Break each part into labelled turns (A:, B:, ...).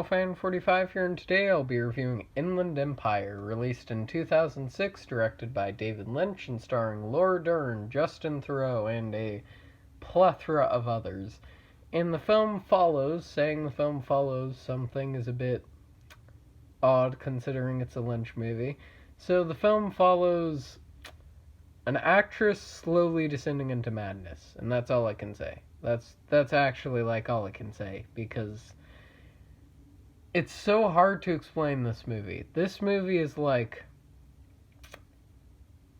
A: Fan 45 here, and today I'll be reviewing Inland Empire, released in 2006, directed by David Lynch and starring Laura Dern, Justin Theroux, and a plethora of others. And the film follows, saying the film follows something is a bit odd considering it's a Lynch movie. So the film follows an actress slowly descending into madness, and that's all I can say. That's actually like all I can say, because it's so hard to explain this movie. This movie is like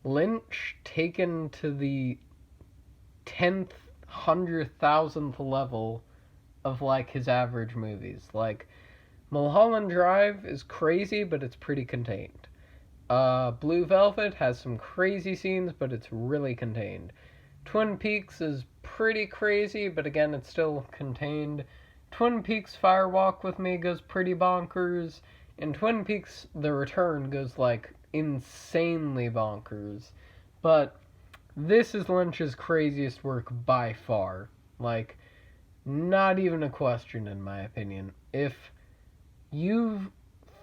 A: Lynch taken to the 10th, 100,000th level of like his average movies. Like, Mulholland Drive is crazy, but it's pretty contained. Blue Velvet has some crazy scenes, but it's really contained. Twin Peaks is pretty crazy, but again, it's still contained. Twin Peaks Fire Walk with Me goes pretty bonkers, and Twin Peaks The Return goes like insanely bonkers. But this is Lynch's craziest work by far. Like, not even a question in my opinion. If you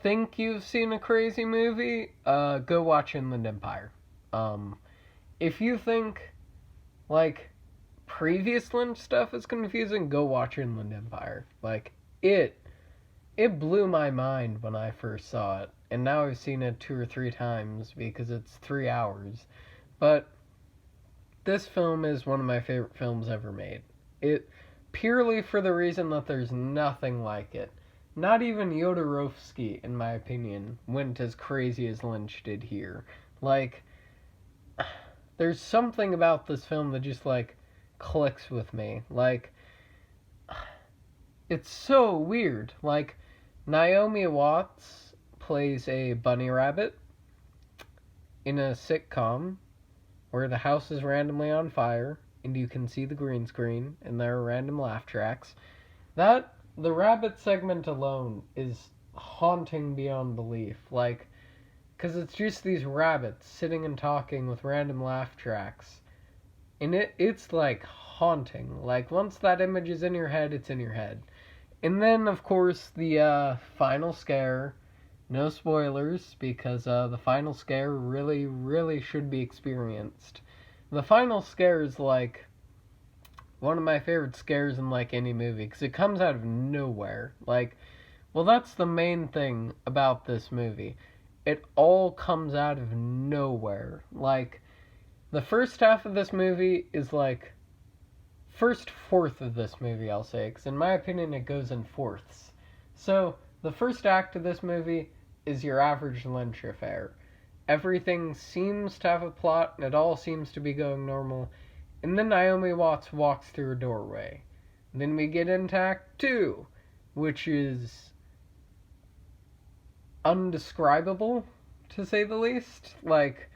A: think you've seen a crazy movie, go watch Inland Empire. If you think like previous Lynch stuff is confusing, go watch Inland Empire. Like, it blew my mind when I first saw it, and now I've seen it 2 or 3 times because it's 3 hours. But this film is one of my favorite films ever made. It purely for the reason that there's nothing like it. Not even Jodorowsky, in my opinion, went as crazy as Lynch did here. Like, there's something about this film that just like clicks with me. Like, it's so weird. Like, Naomi Watts plays a bunny rabbit in a sitcom where the house is randomly on fire and you can see the green screen and there are random laugh tracks. The rabbit segment alone is haunting beyond belief. Like, because it's just these rabbits sitting and talking with random laugh tracks. And it's like haunting. Like, once that image is in your head, it's in your head. And then, of course, the final scare. No spoilers, because the final scare really, really should be experienced. The final scare is like one of my favorite scares in like any movie, because it comes out of nowhere. Like, well, that's the main thing about this movie. It all comes out of nowhere. Like, the first half of this movie is like first fourth of this movie, I'll say, because in my opinion it goes in fourths. So the first act of this movie is your average Lynch affair. Everything seems to have a plot and it all seems to be going normal. And then Naomi Watts walks through a doorway. And then we get into Act 2, which is undescribable, to say the least. Like,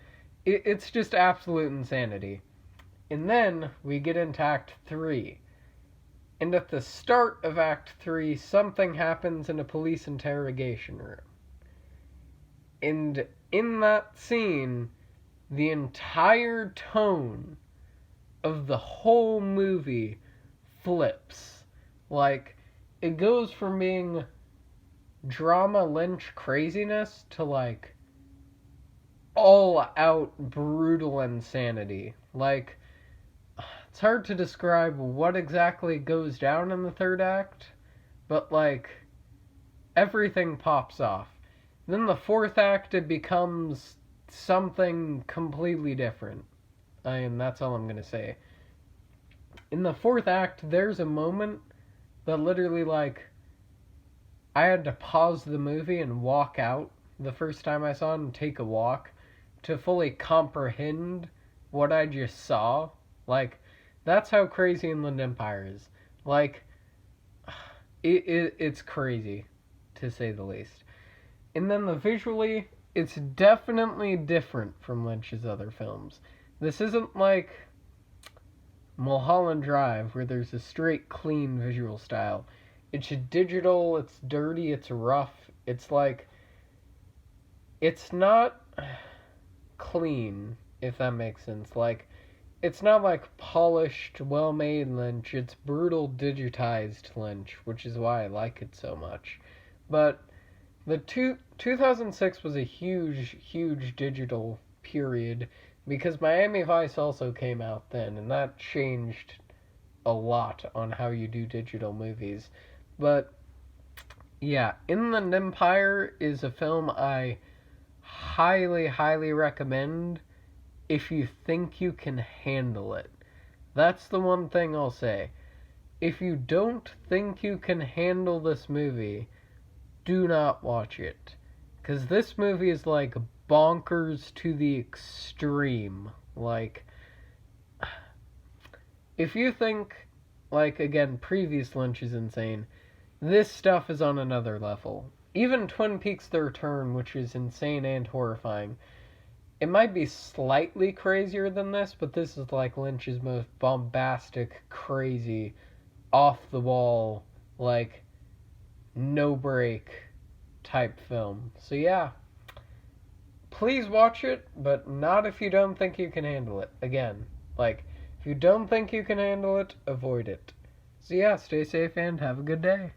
A: it's just absolute insanity. And then we get into Act 3. And at the start of Act 3, something happens in a police interrogation room. And in that scene, the entire tone of the whole movie flips. Like, it goes from being drama Lynch craziness to like all out brutal insanity. Like, it's hard to describe what exactly goes down in the third act, but like everything pops off. Then the fourth act, it becomes something completely different. And that's all I'm going to say. In the fourth act, there's a moment that literally, like, I had to pause the movie and walk out the first time I saw it and take a walk to fully comprehend what I just saw. Like, that's how crazy Inland Empire is. Like, it's crazy, to say the least. And then visually, it's definitely different from Lynch's other films. This isn't like Mulholland Drive, where there's a straight, clean visual style. It's digital, it's dirty, it's rough. It's like, it's not clean, if that makes sense. Like, it's not like polished, well-made Lynch. It's brutal, digitized Lynch, which is why I like it so much. But the 2006 was a huge digital period because Miami Vice also came out then, and that changed a lot on how you do digital movies. But yeah, Inland Empire is a film I highly recommend if you think you can handle it. That's the one thing I'll say. If you don't think you can handle this movie, do not watch it. Because this movie is like bonkers to the extreme. Like, if you think, like, again, previous Lynch is insane, this stuff is on another level. Even Twin Peaks The Return, which is insane and horrifying, it might be slightly crazier than this, but this is like Lynch's most bombastic, crazy, off the wall, like, no break type film. So yeah, please watch it, but not if you don't think you can handle it. Again, like, if you don't think you can handle it, avoid it. So yeah, stay safe and have a good day.